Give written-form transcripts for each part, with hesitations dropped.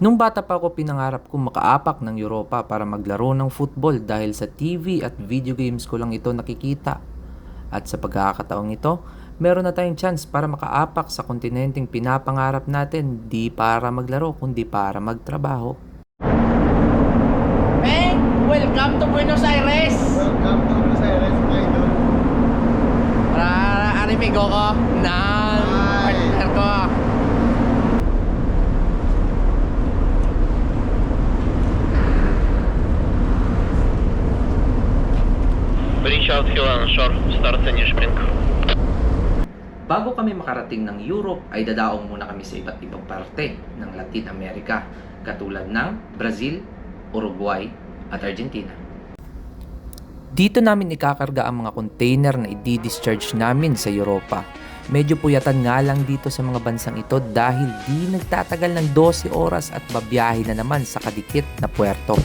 Nung bata pa ako, pinangarap kong makaapak ng Europa para maglaro ng football dahil sa TV at video games ko lang ito nakikita. At sa pagkakataong ito, meron na tayong chance para makaapak sa kontinenteng pinapangarap natin, di para maglaro kundi para magtrabaho. Hey, welcome to Buenos Aires. Welcome to Buenos Aires, mga idol. Para arimigo ko ng partner ko. Reach out Hill Shore, start any spring. Bago kami makarating ng Europe ay dadaong muna kami sa iba't ibang parte ng Latin America katulad ng Brazil, Uruguay at Argentina. Dito namin ikakarga ang mga container na i-discharge namin sa Europa. Medyo puyatan nga lang dito sa mga bansang ito dahil di nagtatagal ng 12 oras at babiyahe na naman sa kadikit na puerto.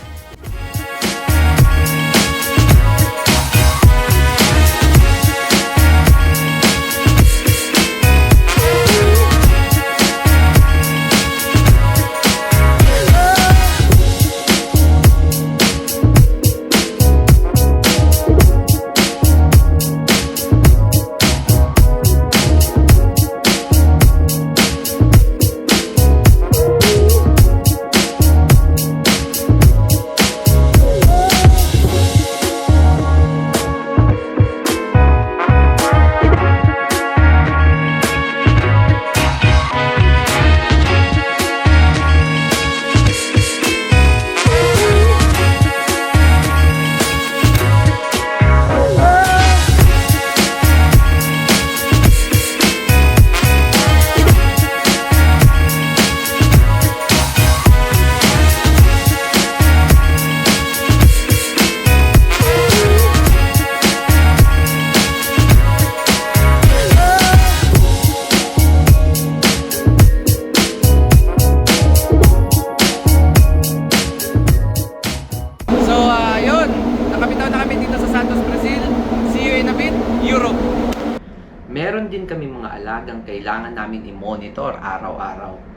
Meron din kami mga alagang kailangan namin i-monitor araw-araw.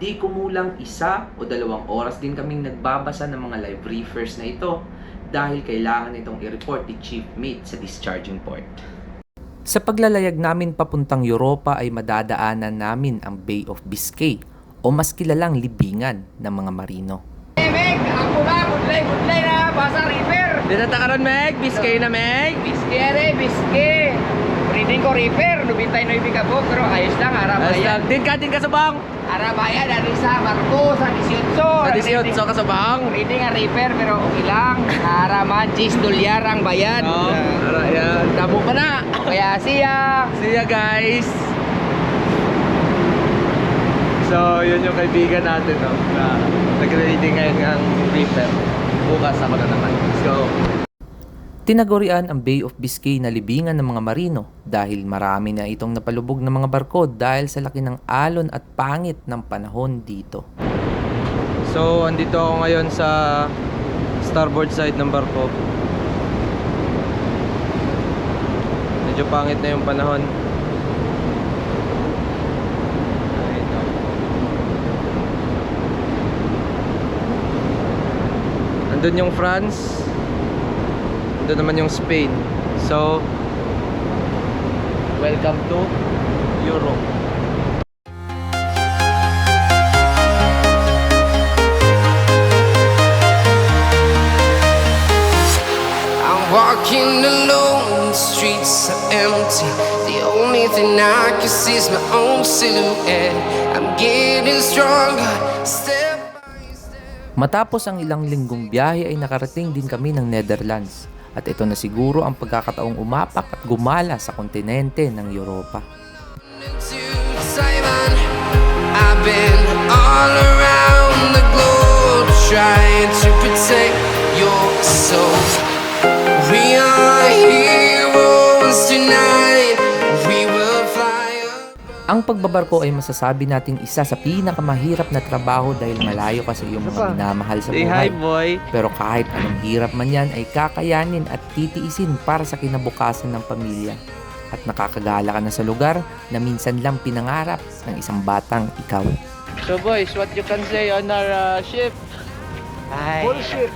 Di kumulang 1 o 2 oras din kaming nagbabasa ng mga live briefers na ito dahil kailangan itong i-report ni Chief Mate sa discharging port. Sa paglalayag namin papuntang Europa ay madadaanan namin ang Bay of Biscay o mas kilalang libingan ng mga marino. Hey, Meg, ako ba? Budlay na, basa river. Dito ta karon Meg, Biscay na Meg. Bisque, Bisque. Reading ko river, nubintay no ibig ako, pero ayos lang, Arabayan. Din ka sa bang. Arabayan, dari sa barko, sa 18. Sa ka sa bang. Reading ang river, pero okay lang. Haraman, $6 ang bayad. Ara yan. Damo pa na. Kaya siya. See ya guys. So, yun yung kaibigan natin, no? Na nag-reading ngayon ang reaper. Bukas ako na naman. Let's go. Tinagurian ang Bay of Biscay na libingan ng mga marino dahil marami na itong napalubog ng mga barko dahil sa laki ng alon at pangit ng panahon dito. So, andito ako ngayon sa starboard side ng barko. Medyo pangit na yung panahon. Andun yung France. Andun naman yung Spain. So, welcome to Europe. I'm walking alone, the streets are empty. The only thing I can see is my own silhouette. I'm getting stronger, step by step. Matapos ang ilang linggong biyahe ay nakarating din kami ng Netherlands. At ito na siguro ang pagkakataong umapak at gumala sa kontinente ng Europa. To Taiwan, I've been all around the globe trying to protect your soul. We are heroes tonight. We will fly up. Ang pagbabarko ay masasabi nating isa sa pinakamahirap na trabaho dahil malayo ka sa iyong mga minamahal sa Say hi, buhay. boy. Pero kahit anong hirap man yan ay kakayanin at titiisin para sa kinabukasan ng pamilya. At nakakagala ka na sa lugar na minsan lang pinangarap ng isang batang ikaw. So boys, what you can say on our ship? Ay, Bullshit!